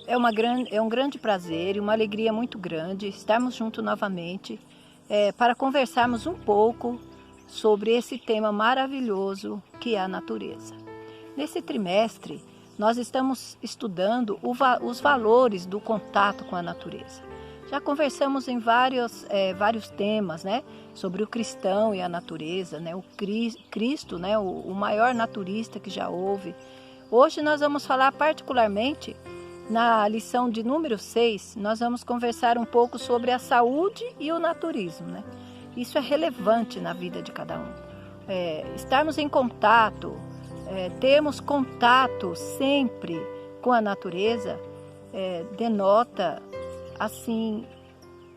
É um grande prazer e uma alegria muito grande estarmos juntos novamente para conversarmos um pouco sobre esse tema maravilhoso que é a natureza. Nesse trimestre, nós estamos estudando os valores do contato com a natureza. Já conversamos em vários temas, né? Sobre o cristão e a natureza, né? O Cristo, né? O maior naturista que já houve. Hoje nós vamos falar particularmente, na lição de número 6, nós vamos conversar um pouco sobre a saúde e o naturismo, né? Isso é relevante na vida de cada um. Estarmos em contato, termos contato sempre com a natureza, denota, assim,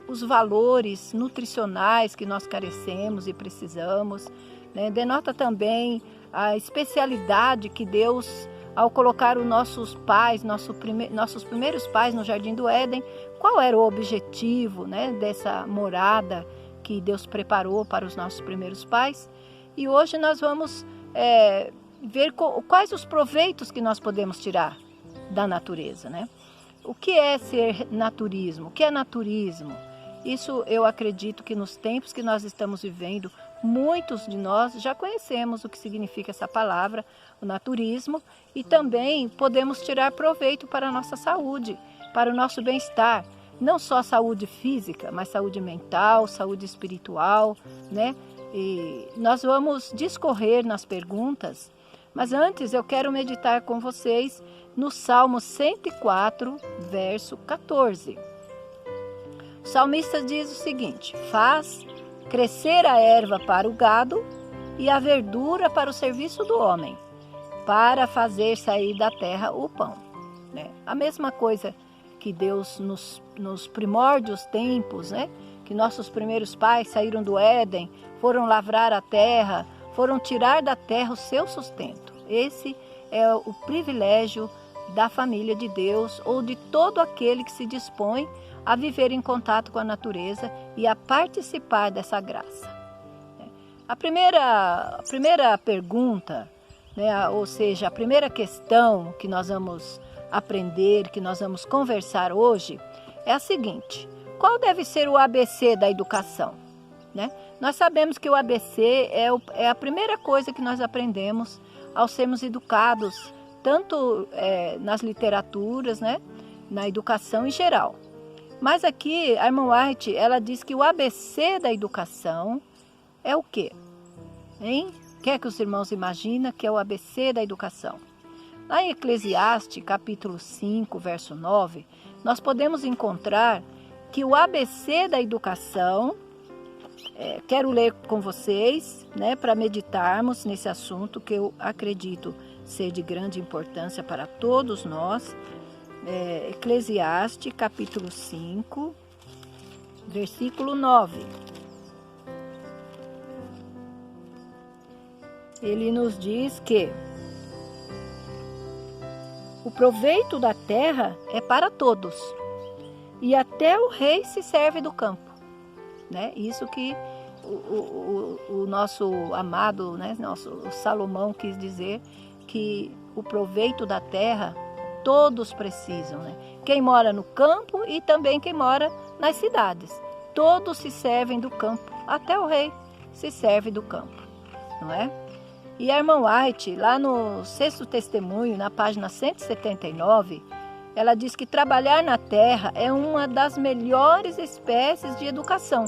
os valores nutricionais que nós carecemos e precisamos, né? Denota também a especialidade que Deus, ao colocar os nossos pais, nossos primeiros pais no Jardim do Éden, qual era o objetivo, né, dessa morada que Deus preparou para os nossos primeiros pais. E hoje nós vamos ver quais os proveitos que nós podemos tirar da natureza, né? O que é ser naturismo? O que é naturismo? Isso eu acredito que nos tempos que nós estamos vivendo, muitos de nós já conhecemos o que significa essa palavra, o naturismo, e também podemos tirar proveito para a nossa saúde, para o nosso bem-estar. Não só saúde física, mas saúde mental, saúde espiritual, né? E nós vamos discorrer nas perguntas, mas antes eu quero meditar com vocês no Salmo 104, verso 14. O salmista diz o seguinte: faz crescer a erva para o gado e a verdura para o serviço do homem, para fazer sair da terra o pão. Né? A mesma coisa que Deus nos primórdios tempos, né? Que nossos primeiros pais saíram do Éden, foram lavrar a terra, foram tirar da terra o seu sustento. Esse é o privilégio da família de Deus ou de todo aquele que se dispõe a viver em contato com a natureza e a participar dessa graça. A primeira pergunta, né, ou seja, a primeira questão que nós vamos aprender, que nós vamos conversar hoje, é a seguinte: qual deve ser o ABC da educação? Né? Nós sabemos que o ABC é a primeira coisa que nós aprendemos ao sermos educados, tanto nas literaturas, né, na educação em geral. Mas aqui a irmã White, ela diz que o ABC da educação é o quê? Hein? O que é que os irmãos imaginam que é o ABC da educação? Lá em Eclesiastes, capítulo 5, verso 9, nós podemos encontrar que o ABC da educação, quero ler com vocês, né, para meditarmos nesse assunto que eu acredito ser de grande importância para todos nós. Eclesiastes, capítulo 5, versículo 9. Ele nos diz que o proveito da terra é para todos, e até o rei se serve do campo. Né? Isso que o nosso amado, né, o Salomão quis dizer, que o proveito da terra todos precisam. Né? Quem mora no campo e também quem mora nas cidades. Todos se servem do campo, até o rei se serve do campo. Não é? E a irmã White, lá no Sexto Testemunho, na página 179, ela diz que trabalhar na terra é uma das melhores espécies de educação,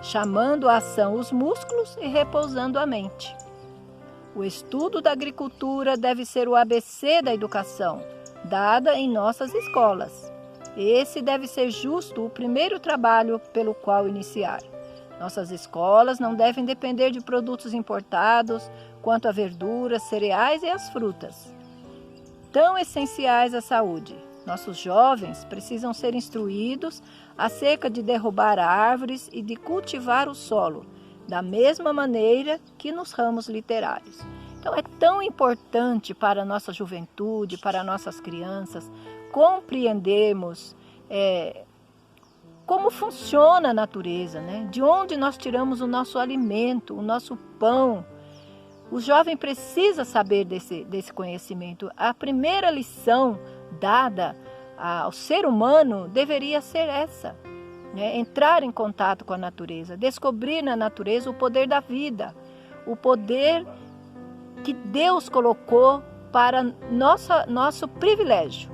chamando a ação os músculos e repousando a mente. O estudo da agricultura deve ser o ABC da educação, dada em nossas escolas. Esse deve ser justo o primeiro trabalho pelo qual iniciar. Nossas escolas não devem depender de produtos importados, quanto a verduras, cereais e as frutas, tão essenciais à saúde. Nossos jovens precisam ser instruídos acerca de derrubar árvores e de cultivar o solo, da mesma maneira que nos ramos literários. Então é tão importante para a nossa juventude, para nossas crianças, compreendermos como funciona a natureza, né? De onde nós tiramos o nosso alimento, o nosso pão. O jovem precisa saber desse conhecimento. A primeira lição dada ao ser humano deveria ser essa, né? Entrar em contato com a natureza, descobrir na natureza o poder da vida, o poder que Deus colocou para nosso privilégio,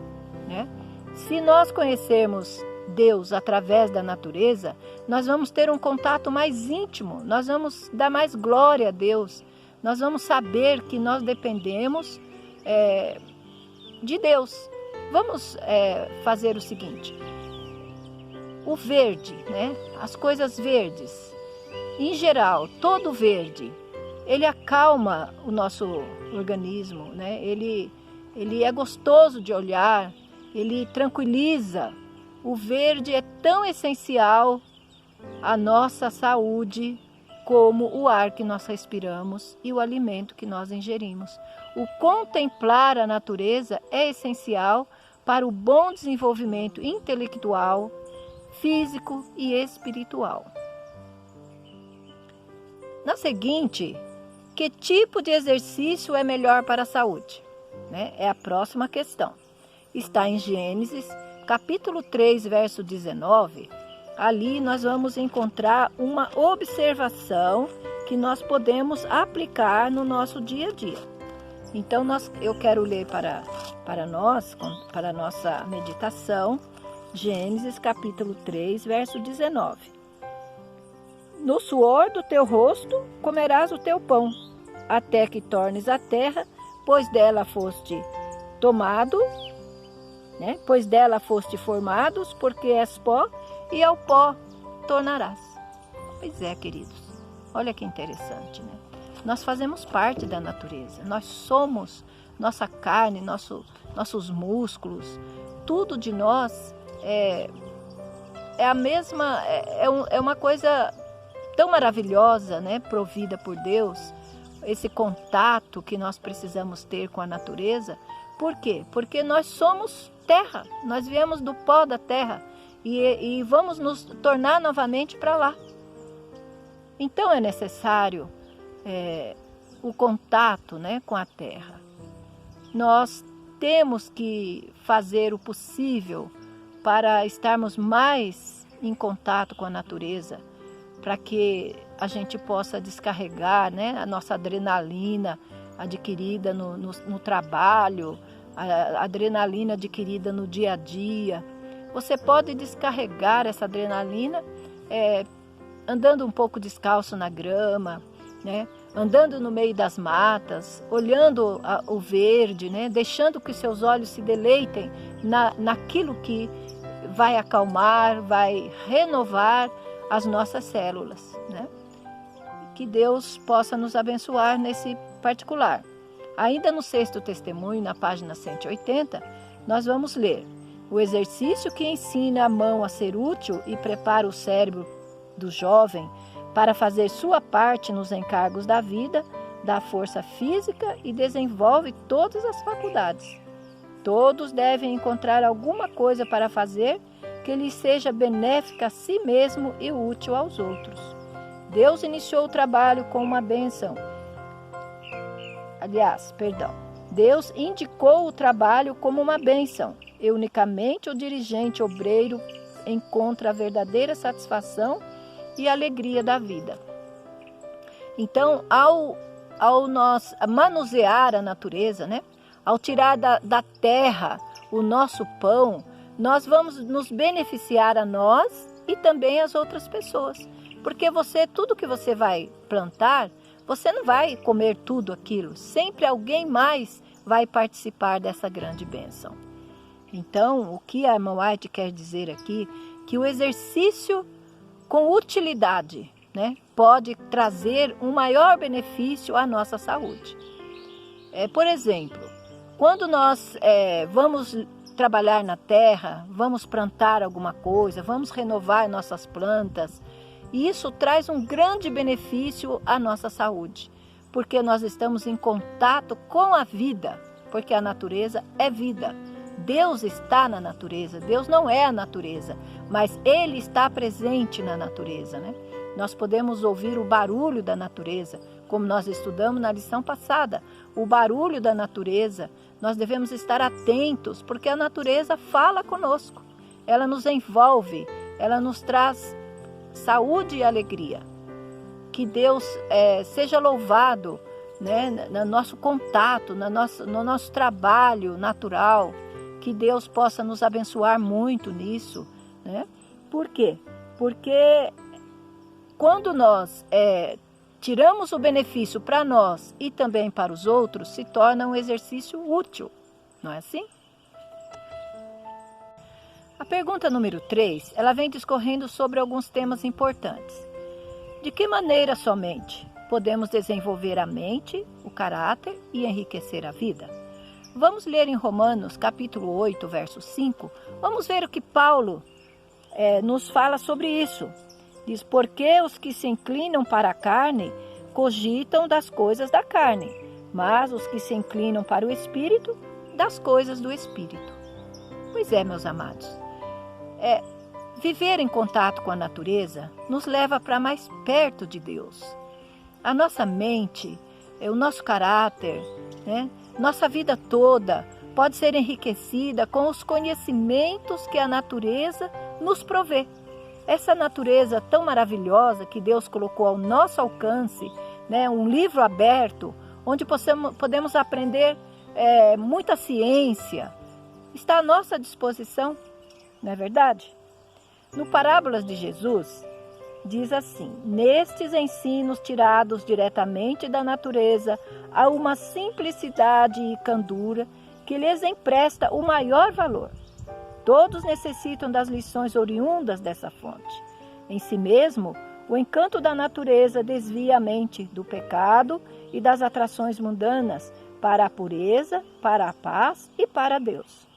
né? Se nós conhecermos Deus através da natureza, nós vamos ter um contato mais íntimo, nós vamos dar mais glória a Deus, nós vamos saber que nós dependemos de Deus. Vamos fazer o seguinte: o verde, né? As coisas verdes, em geral, todo verde, ele acalma o nosso organismo, né? Ele é gostoso de olhar, ele tranquiliza. O verde é tão essencial à nossa saúde como o ar que nós respiramos e o alimento que nós ingerimos. O contemplar a natureza é essencial para o bom desenvolvimento intelectual, físico e espiritual. Na seguinte, que tipo de exercício é melhor para a saúde? Né? É a próxima questão. Está em Gênesis, capítulo 3, verso 19. Ali nós vamos encontrar uma observação que nós podemos aplicar no nosso dia a dia. Então, eu quero ler para nós, para a nossa meditação, Gênesis capítulo 3, verso 19. No suor do teu rosto comerás o teu pão, até que tornes a terra, pois dela foste tomado, né? Pois dela foste formados, porque és pó, e ao pó tornarás. Pois é, queridos, olha que interessante, né? Nós fazemos parte da natureza, nós somos, nossa carne, nossos músculos, tudo de nós é a mesma, é uma coisa tão maravilhosa, né? Provida por Deus, esse contato que nós precisamos ter com a natureza. Por quê? Porque nós somos terra, nós viemos do pó da terra e vamos nos tornar novamente para lá. Então é necessário o contato, né, com a terra. Nós temos que fazer o possível para estarmos mais em contato com a natureza, para que a gente possa descarregar, né, a nossa adrenalina adquirida no trabalho, a adrenalina adquirida no dia a dia. Você pode descarregar essa adrenalina andando um pouco descalço na grama, né? Andando no meio das matas, olhando o verde, né? Deixando que seus olhos se deleitem naquilo que vai acalmar, vai renovar as nossas células, né? Que Deus possa nos abençoar nesse particular. Ainda no sexto testemunho, na página 180, nós vamos ler: o exercício que ensina a mão a ser útil e prepara o cérebro do jovem para fazer sua parte nos encargos da vida, dá força física e desenvolve todas as faculdades. Todos devem encontrar alguma coisa para fazer que lhes seja benéfica a si mesmo e útil aos outros. Deus iniciou o trabalho com uma bênção. Deus indicou o trabalho como uma bênção, e unicamente o dirigente obreiro encontra a verdadeira satisfação e alegria da vida. Então, ao nós manusear a natureza, né? Ao tirar da terra o nosso pão, nós vamos nos beneficiar a nós e também as outras pessoas. Porque tudo que você vai plantar, você não vai comer tudo aquilo. Sempre alguém mais vai participar dessa grande bênção. Então, o que a irmã White quer dizer aqui, que o exercício com utilidade, né, pode trazer um maior benefício à nossa saúde. Por exemplo, quando nós vamos trabalhar na terra, vamos plantar alguma coisa, vamos renovar nossas plantas, e isso traz um grande benefício à nossa saúde, porque nós estamos em contato com a vida, porque a natureza é vida. Deus está na natureza, Deus não é a natureza, mas Ele está presente na natureza, né? Nós podemos ouvir o barulho da natureza, como nós estudamos na lição passada. O barulho da natureza Nós devemos estar atentos, porque a natureza fala conosco. Ela nos envolve, ela nos traz saúde e alegria. Que Deus seja louvado, né, no nosso contato, no nosso trabalho natural. Que Deus possa nos abençoar muito nisso, né? Por quê? Porque quando nós tiramos o benefício para nós e também para os outros, se torna um exercício útil, não é assim? A pergunta número 3, ela vem discorrendo sobre alguns temas importantes. De que maneira somente podemos desenvolver a mente, o caráter e enriquecer a vida? Vamos ler em Romanos, capítulo 8, verso 5. Vamos ver o que Paulo nos fala sobre isso. Diz, porque os que se inclinam para a carne cogitam das coisas da carne, mas os que se inclinam para o Espírito, das coisas do Espírito. Pois é, meus amados, viver em contato com a natureza nos leva para mais perto de Deus. A nossa mente, o nosso caráter, né, nossa vida toda pode ser enriquecida com os conhecimentos que a natureza nos provê. Essa natureza tão maravilhosa que Deus colocou ao nosso alcance, né, um livro aberto, onde podemos aprender muita ciência, está à nossa disposição, não é verdade? No Parábolas de Jesus, diz assim, nestes ensinos tirados diretamente da natureza, há uma simplicidade e candura que lhes empresta o maior valor. Todos necessitam das lições oriundas dessa fonte. Em si mesmo, o encanto da natureza desvia a mente do pecado e das atrações mundanas para a pureza, para a paz e para Deus.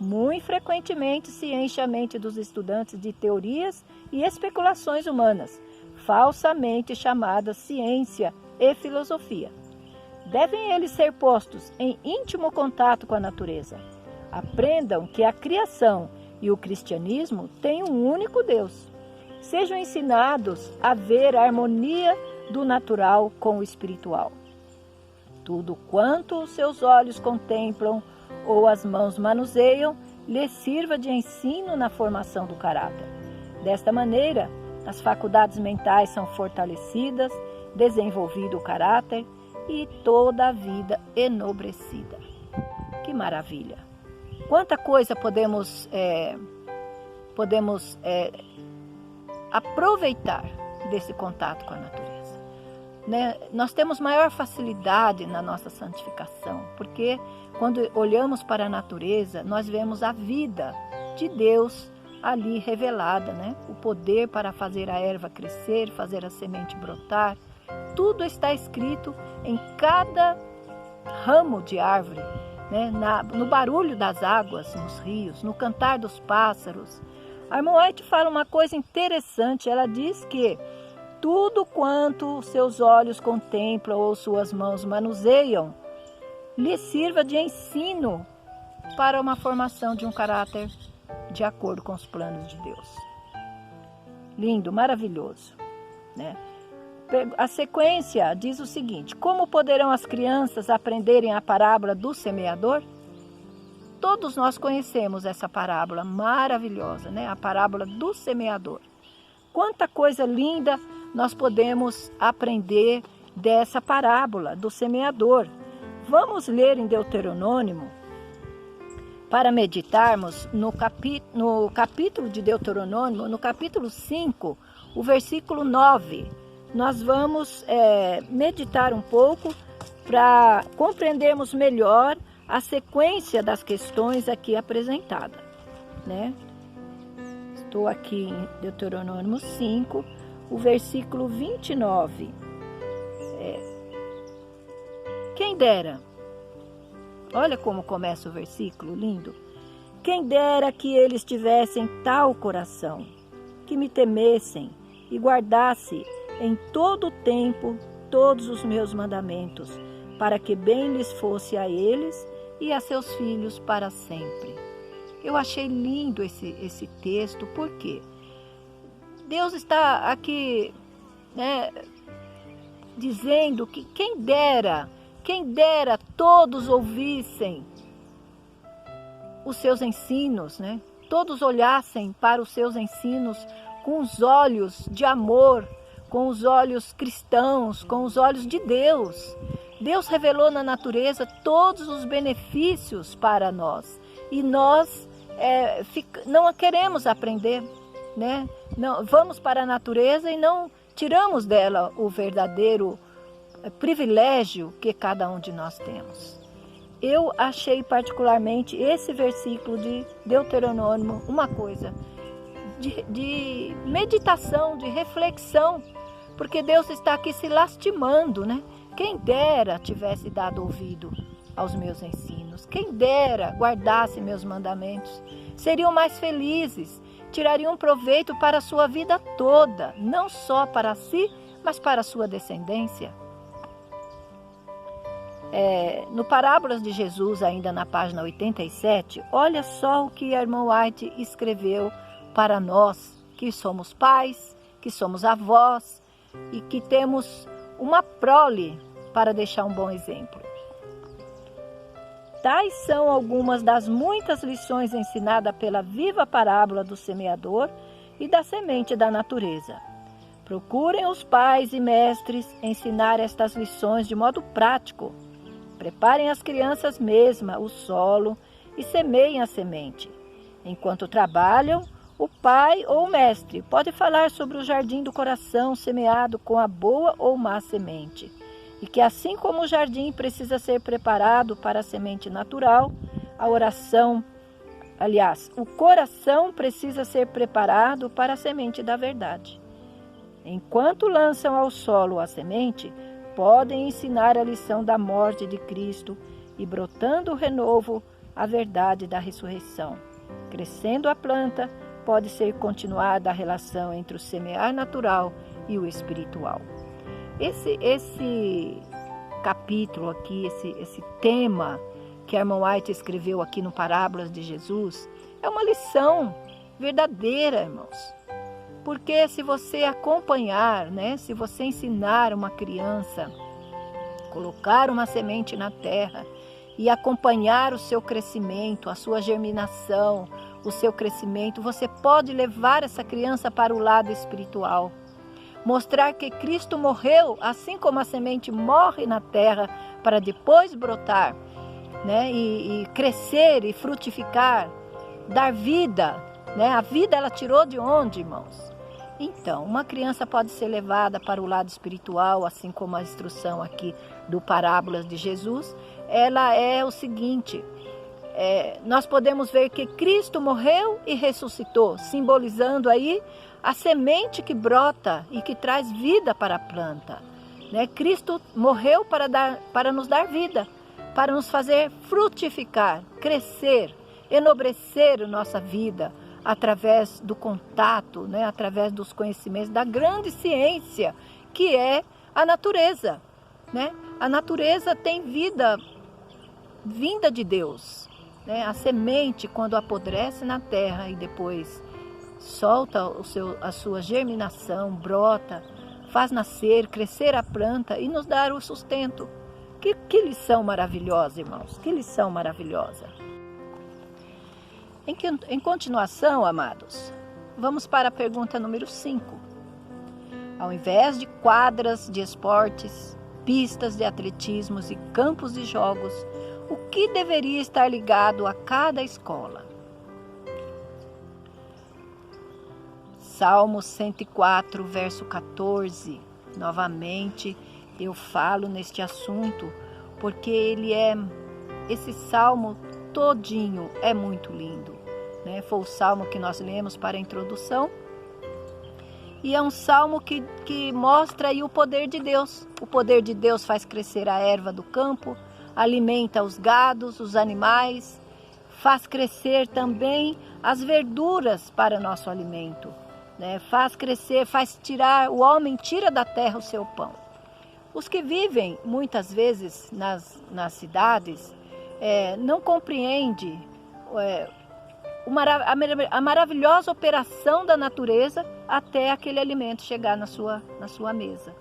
Muito frequentemente se enche a mente dos estudantes de teorias e especulações humanas, falsamente chamadas ciência e filosofia. Devem eles ser postos em íntimo contato com a natureza. Aprendam que a criação e o cristianismo têm um único Deus. Sejam ensinados a ver a harmonia do natural com o espiritual. Tudo quanto os seus olhos contemplam ou as mãos manuseiam, lhes sirva de ensino na formação do caráter. Desta maneira, as faculdades mentais são fortalecidas, desenvolvido o caráter e toda a vida enobrecida. Que maravilha! Quanta coisa podemos aproveitar desse contato com a natureza, né? Nós temos maior facilidade na nossa santificação, porque quando olhamos para a natureza, nós vemos a vida de Deus ali revelada, né? O poder para fazer a erva crescer, fazer a semente brotar. Tudo está escrito em cada ramo de árvore, né? No barulho das águas nos rios, no cantar dos pássaros. A irmã White fala uma coisa interessante, ela diz que tudo quanto seus olhos contemplam ou suas mãos manuseiam, lhe sirva de ensino para uma formação de um caráter de acordo com os planos de Deus. Lindo, maravilhoso, né? A sequência diz o seguinte, como poderão as crianças aprenderem a parábola do semeador? Todos nós conhecemos essa parábola maravilhosa, né? A parábola do semeador. Quanta coisa linda nós podemos aprender dessa parábola do semeador. Vamos ler em Deuteronômio, para meditarmos no capítulo de Deuteronômio, no capítulo 5, o versículo 9. Nós vamos meditar um pouco para compreendermos melhor a sequência das questões aqui apresentadas, né? Estou aqui em Deuteronômio 5, o versículo 29. Quem dera, olha como começa o versículo, lindo. Quem dera que eles tivessem tal coração, que me temessem e guardasse em todo o tempo todos os meus mandamentos, para que bem lhes fosse a eles e a seus filhos para sempre. Eu achei lindo esse texto, porque Deus está aqui, né, dizendo que quem dera todos ouvissem os seus ensinos, né? Todos olhassem para os seus ensinos com os olhos de amor, com os olhos cristãos, com os olhos de Deus. Deus revelou na natureza todos os benefícios para nós e nós não queremos aprender, né? Não, vamos para a natureza e não tiramos dela o verdadeiro privilégio que cada um de nós temos. Eu achei particularmente esse versículo de Deuteronômio uma coisa de meditação, de reflexão, porque Deus está aqui se lastimando, né? Quem dera tivesse dado ouvido aos meus ensinos, quem dera guardasse meus mandamentos, seriam mais felizes, tirariam proveito para a sua vida toda, não só para si, mas para a sua descendência. No Parábolas de Jesus, ainda na página 87, olha só o que a irmã White escreveu para nós, que somos pais, que somos avós e que temos uma prole para deixar um bom exemplo. Tais são algumas das muitas lições ensinadas pela viva parábola do semeador e da semente da natureza. Procurem os pais e mestres ensinar estas lições de modo prático. Preparem as crianças mesmas o solo e semeiem a semente. Enquanto trabalham, o pai ou o mestre pode falar sobre o jardim do coração semeado com a boa ou má semente. E que assim como o jardim precisa ser preparado para a semente natural, o coração precisa ser preparado para a semente da verdade. Enquanto lançam ao solo a semente, podem ensinar a lição da morte de Cristo e brotando o renovo, a verdade da ressurreição. Crescendo a planta, pode ser continuada a relação entre o semear natural e o espiritual. Esse capítulo aqui, esse tema que a irmã White escreveu aqui no Parábolas de Jesus, é uma lição verdadeira, irmãos. Porque se você acompanhar, né, se você ensinar uma criança, colocar uma semente na terra e acompanhar o seu crescimento, a sua germinação, o seu crescimento, você pode levar essa criança para o lado espiritual. Mostrar que Cristo morreu, assim como a semente morre na terra para depois brotar, né, e crescer e frutificar, dar vida, né? A vida ela tirou de onde, irmãos? Então, uma criança pode ser levada para o lado espiritual, assim como a instrução aqui do Parábolas de Jesus, ela é o seguinte, nós podemos ver que Cristo morreu e ressuscitou, simbolizando aí a semente que brota e que traz vida para a planta. Né? Cristo morreu para nos dar vida, para nos fazer frutificar, crescer, enobrecer a nossa vida, através do contato, né? Através dos conhecimentos da grande ciência, que é a natureza. Né? A natureza tem vida vinda de Deus. Né? A semente, quando apodrece na terra e depois solta a sua germinação, brota, faz nascer, crescer a planta e nos dar o sustento. Que lição maravilhosa, irmãos, que lição maravilhosa. Em continuação, amados, vamos para a pergunta número 5. Ao invés de quadras de esportes, pistas de atletismo e campos de jogos, o que deveria estar ligado a cada escola? Salmo 104, verso 14. Novamente, eu falo neste assunto porque esse salmo todinho é muito lindo. Né? Foi o salmo que nós lemos para a introdução. E é um salmo que mostra aí o poder de Deus. O poder de Deus faz crescer a erva do campo, alimenta os gados, os animais, faz crescer também as verduras para nosso alimento. Né? Faz crescer, o homem tira da terra o seu pão. Os que vivem muitas vezes nas cidades não compreendem a maravilhosa operação da natureza até aquele alimento chegar na sua mesa.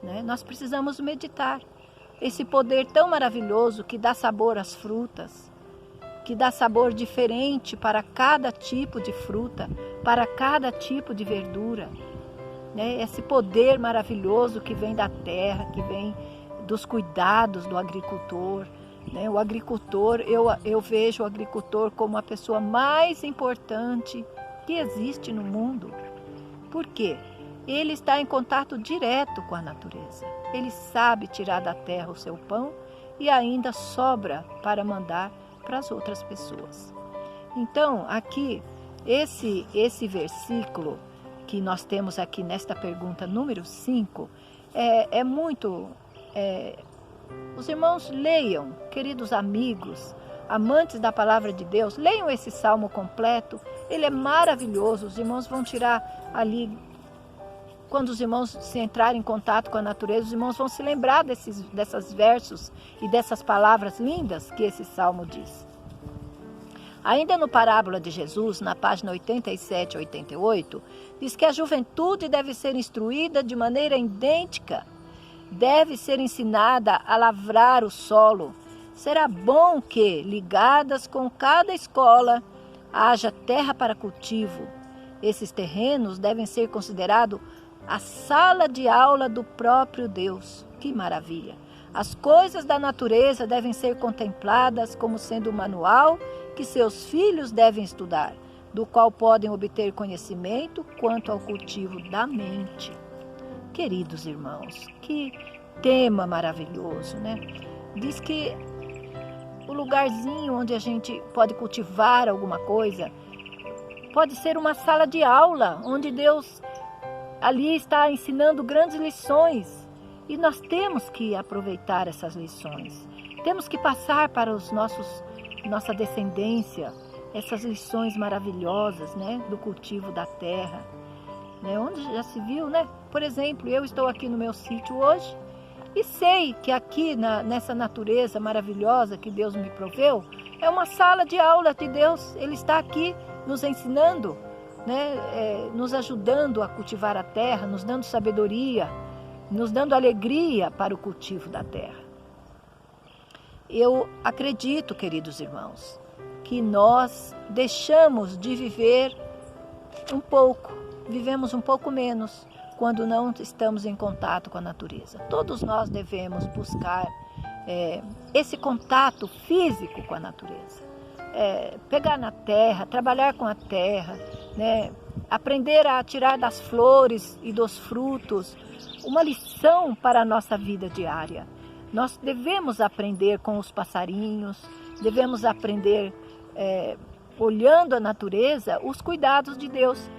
Né? Nós precisamos meditar esse poder tão maravilhoso que dá sabor às frutas, que dá sabor diferente para cada tipo de fruta, para cada tipo de verdura. Né? Esse poder maravilhoso que vem da terra, que vem dos cuidados do agricultor. Né? O agricultor, eu vejo o agricultor como a pessoa mais importante que existe no mundo. Por quê? Ele está em contato direto com a natureza. Ele sabe tirar da terra o seu pão e ainda sobra para mandar para as outras pessoas. Então, aqui, esse versículo que nós temos aqui nesta pergunta número 5, é muito... os irmãos leiam, queridos amigos, amantes da palavra de Deus, leiam esse salmo completo, ele é maravilhoso. Os irmãos vão tirar ali, quando os irmãos se entrarem em contato com a natureza, os irmãos vão se lembrar desses versos e dessas palavras lindas que esse salmo diz. Ainda no Parábola de Jesus, na página 87 e 88, diz que a juventude deve ser instruída de maneira idêntica, deve ser ensinada a lavrar o solo. Será bom que, ligadas com cada escola, haja terra para cultivo. Esses terrenos devem ser considerados a sala de aula do próprio Deus. Que maravilha! As coisas da natureza devem ser contempladas como sendo um manual que seus filhos devem estudar, do qual podem obter conhecimento quanto ao cultivo da mente. Queridos irmãos, que tema maravilhoso, né? Diz que o lugarzinho onde a gente pode cultivar alguma coisa pode ser uma sala de aula, onde Deus ali está ensinando grandes lições. E nós temos que aproveitar essas lições. Temos que passar para nossa descendência essas lições maravilhosas, né, do cultivo da terra. Né, onde já se viu, né? Por exemplo, eu estou aqui no meu sítio hoje e sei que aqui nessa natureza maravilhosa que Deus me proveu, é uma sala de aula de Deus. Ele está aqui nos ensinando, né, nos ajudando a cultivar a terra, nos dando sabedoria, nos dando alegria para o cultivo da terra. Eu acredito, queridos irmãos, que nós deixamos de viver um pouco, vivemos um pouco menos quando não estamos em contato com a natureza. Todos nós devemos buscar esse contato físico com a natureza. Pegar na terra, trabalhar com a terra, né? Aprender a tirar das flores e dos frutos uma lição para a nossa vida diária. Nós devemos aprender com os passarinhos, devemos aprender olhando a natureza, os cuidados de Deus.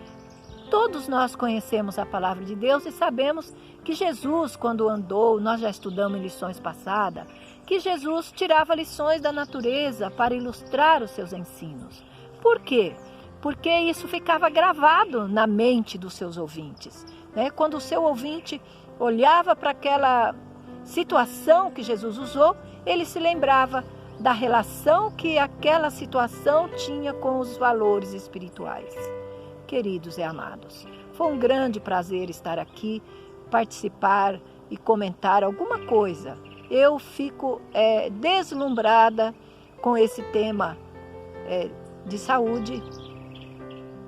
Todos nós conhecemos a palavra de Deus e sabemos que Jesus, quando andou, nós já estudamos em lições passadas, que Jesus tirava lições da natureza para ilustrar os seus ensinos. Por quê? Porque isso ficava gravado na mente dos seus ouvintes. Né? Quando o seu ouvinte olhava para aquela situação que Jesus usou, ele se lembrava da relação que aquela situação tinha com os valores espirituais. Queridos e amados, foi um grande prazer estar aqui, participar e comentar alguma coisa. Eu fico deslumbrada com esse tema de saúde,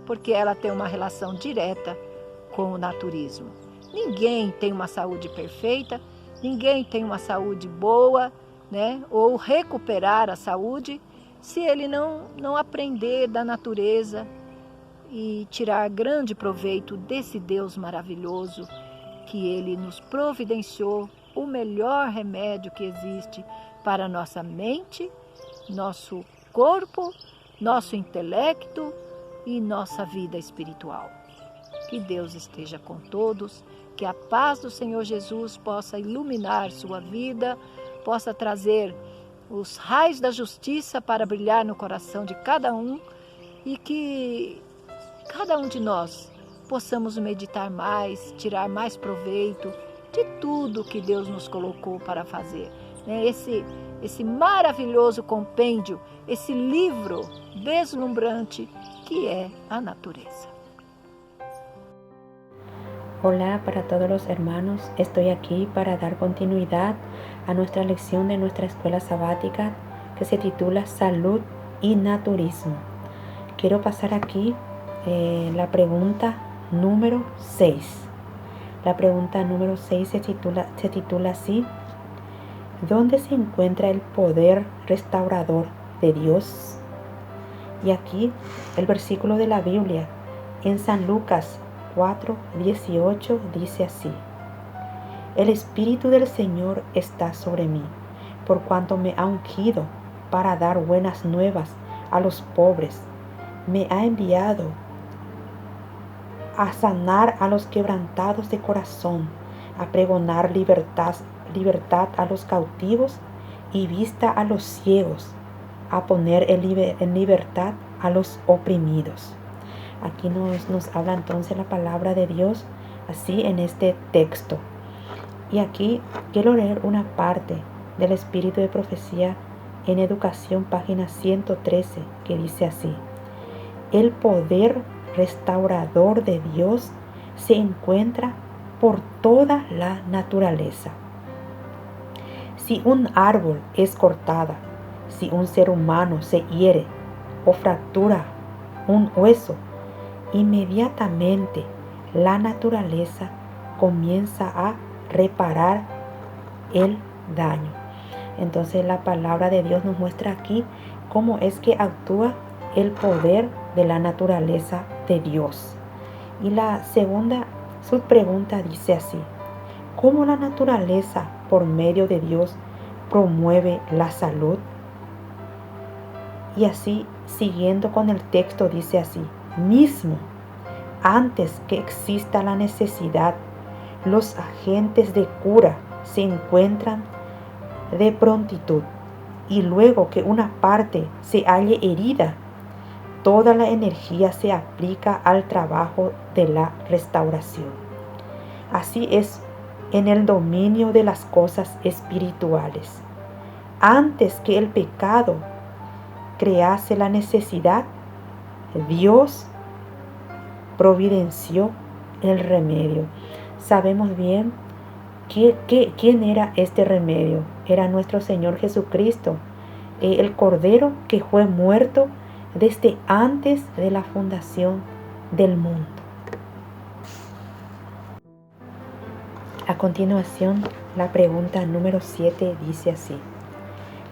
porque ela tem uma relação direta com o naturismo. Ninguém tem uma saúde perfeita, ninguém tem uma saúde boa, né? Ou recuperar a saúde, se ele não aprender da natureza e tirar grande proveito desse Deus maravilhoso que Ele nos providenciou, o melhor remédio que existe para a nossa mente, nosso corpo, nosso intelecto e nossa vida espiritual. Que Deus esteja com todos, que a paz do Senhor Jesus possa iluminar sua vida, possa trazer os raios da justiça para brilhar no coração de cada um e que cada um de nós possamos meditar mais, tirar mais proveito de tudo que Deus nos colocou para fazer. Né? Esse maravilhoso compêndio, esse livro deslumbrante que é a natureza. Hola para todos los hermanos, estoy aquí para dar continuidad a nuestra lección de nuestra escuela sabática que se titula Salud y naturismo. Quiero pasar aquí la pregunta número 6. La pregunta número 6 se titula así: ¿dónde se encuentra el poder restaurador de Dios? Y aquí el versículo de la Biblia en San Lucas 4:18 dice así: el Espíritu del Señor está sobre mí, por cuanto me ha ungido para dar buenas nuevas a los pobres. Me ha enviado a sanar a los quebrantados de corazón, a pregonar libertad a los cautivos y vista a los ciegos, a poner en libertad a los oprimidos. Aquí nos habla entonces la palabra de Dios así en este texto. Y aquí quiero leer una parte del Espíritu de Profecía en Educación, página 113, que dice así: el poder restaurador de Dios se encuentra por toda la naturaleza. Si un árbol es cortada, si un ser humano se hiere o fractura un hueso, inmediatamente la naturaleza comienza a reparar el daño. Entonces la palabra de Dios nos muestra aquí cómo es que actúa el poder de la naturaleza de Dios. Y la segunda subpregunta dice así: ¿cómo la naturaleza por medio de Dios promueve la salud? Y así, siguiendo con el texto, dice así: mismo antes que exista la necesidad, los agentes de cura se encuentran de prontitud, y luego que una parte se halle herida, toda la energía se aplica al trabajo de la restauración. Así es en el dominio de las cosas espirituales. Antes que el pecado crease la necesidad, Dios providenció el remedio. Sabemos bien quién era este remedio. Era nuestro Señor Jesucristo, el Cordero que fue muerto desde antes de la fundación del mundo. A continuación, la pregunta número 7 dice así: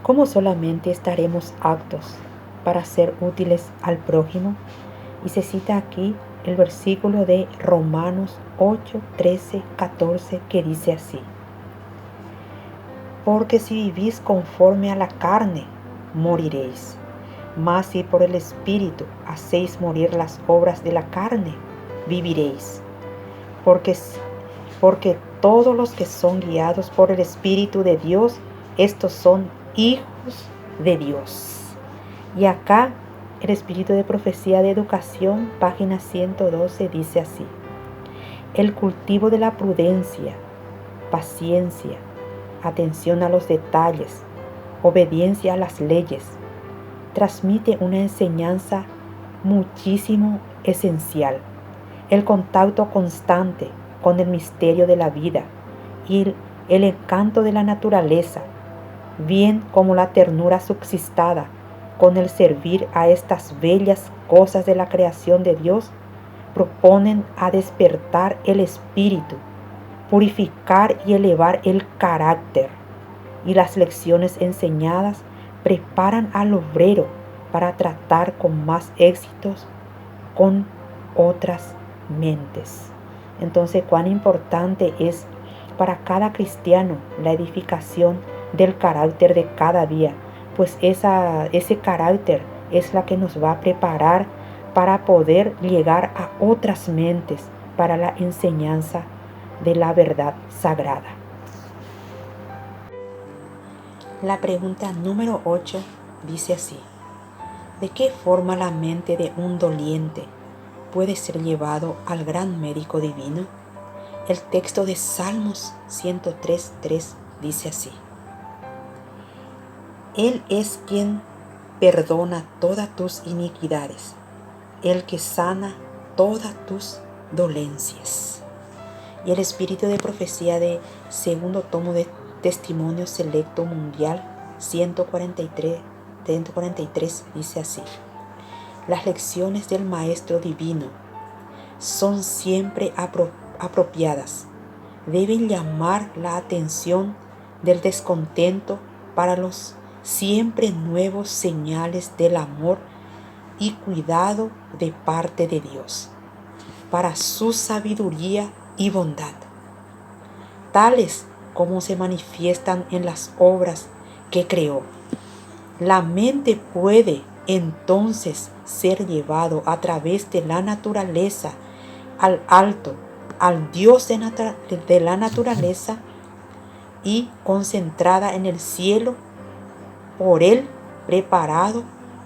¿cómo solamente estaremos aptos para ser útiles al prójimo? Y se cita aquí el versículo de Romanos 8, 13, 14, que dice así: porque si vivís conforme a la carne, moriréis. Mas si por el Espíritu hacéis morir las obras de la carne, viviréis. Porque todos los que son guiados por el Espíritu de Dios, estos son hijos de Dios. Y acá el Espíritu de Profecía de Educación, página 112, dice así: el cultivo de la prudencia, paciencia, atención a los detalles, obediencia a las leyes, transmite una enseñanza muchísimo esencial: el contacto constante con el misterio de la vida y el encanto de la naturaleza, bien como la ternura subsistada con el servir a estas bellas cosas de la creación de Dios, proponen a despertar el espíritu, purificar y elevar el carácter, y las lecciones enseñadas preparan al obrero para tratar con más éxitos con otras mentes. Entonces, cuán importante es para cada cristiano la edificación del carácter de cada día, pues ese carácter es la que nos va a preparar para poder llegar a otras mentes para la enseñanza de la verdad sagrada. La pregunta número 8 dice así: ¿de qué forma la mente de un doliente puede ser llevado al gran médico divino? El texto de Salmos 103:3 dice así: Él es quien perdona todas tus iniquidades, el que sana todas tus dolencias. Y el Espíritu de Profecía de segundo tomo de Testimonio Selecto Mundial 143 143 dice así: las lecciones del Maestro Divino son siempre apropiadas. Deben llamar la atención del descontento para los siempre nuevos señales del amor y cuidado de parte de Dios, para su sabiduría y bondad, tales como se manifiestan en las obras que creó. La mente puede entonces ser llevado a través de la naturaleza al alto, al Dios de la naturaleza, y concentrada en el cielo por Él preparado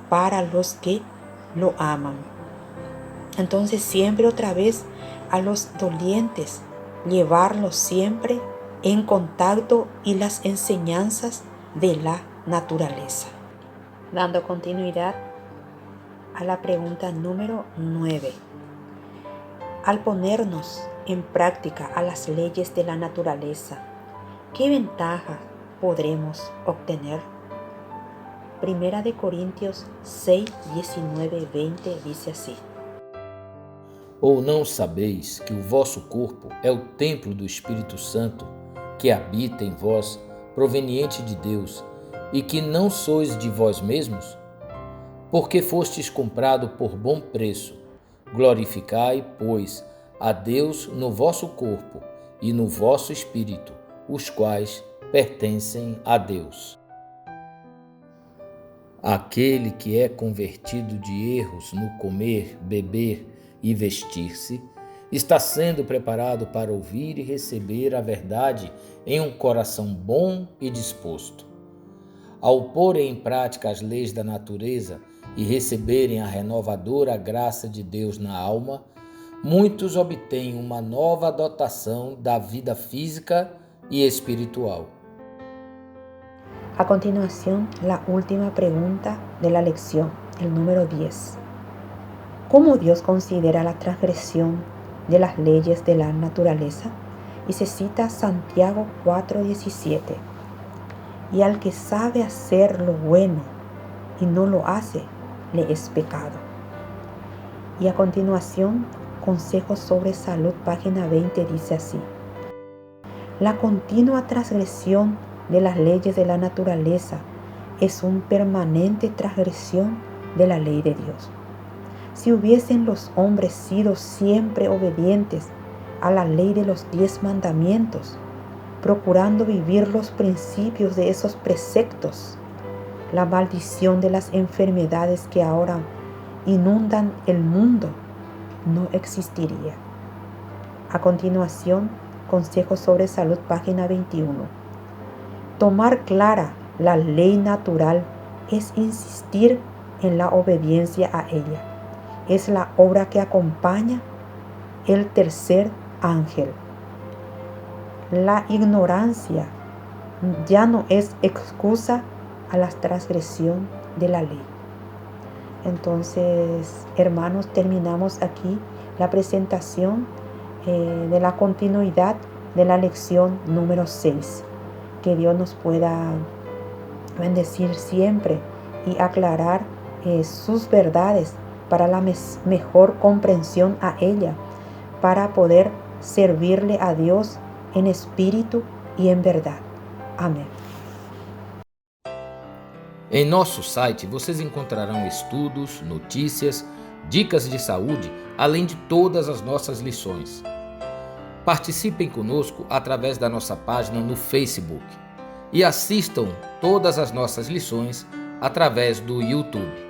para los que lo aman. Entonces siempre otra vez a los dolientes, llevarlos siempre en contacto y las enseñanzas de la naturaleza. Dando continuidad a la pregunta número 9. Al ponernos en práctica a las leyes de la naturaleza, ¿qué ventaja podremos obtener? Primera de Corintios 6, 19, 20 dice así: Ou não sabeis que o vosso corpo é o templo do Espírito Santo, que habita em vós, proveniente de Deus, e que não sois de vós mesmos? Porque fostes comprado por bom preço. Glorificai, pois, a Deus no vosso corpo e no vosso espírito, os quais pertencem a Deus. Aquele que é convertido de erros no comer, beber e vestir-se, está sendo preparado para ouvir e receber a verdade em um coração bom e disposto. Ao porem em prática as leis da natureza e receberem a renovadora graça de Deus na alma, muitos obtêm uma nova dotação da vida física y espiritual. A continuación, la última pregunta de la lección, el número 10. ¿Cómo Dios considera la transgresión de las leyes de la naturaleza? Y se cita Santiago 4:17. Y al que sabe hacer lo bueno y no lo hace, le es pecado. Y a continuación, Consejos sobre Salud, página 20, dice así: la continua transgresión de las leyes de la naturaleza es una permanente transgresión de la ley de Dios. Si hubiesen los hombres sido siempre obedientes a la ley de los 10 mandamientos, procurando vivir los principios de esos preceptos, la maldición de las enfermedades que ahora inundan el mundo no existiría. A continuación, Consejos sobre Salud, página 21. Tomar clara la ley natural es insistir en la obediencia a ella. Es la obra que acompaña el tercer ángel. La ignorancia ya no es excusa a la transgresión de la ley. Entonces, hermanos, terminamos aquí la presentación de la continuidad de la lección número 6. Que Dios nos pueda bendecir siempre y aclarar sus verdades para la mejor comprensión a ella, para poder servirle a Dios en espírito e em verdade. Amém. Em nosso site vocês encontrarão estudos, notícias, dicas de saúde, além de todas as nossas lições. Participem conosco através da nossa página no Facebook e assistam todas as nossas lições através do YouTube.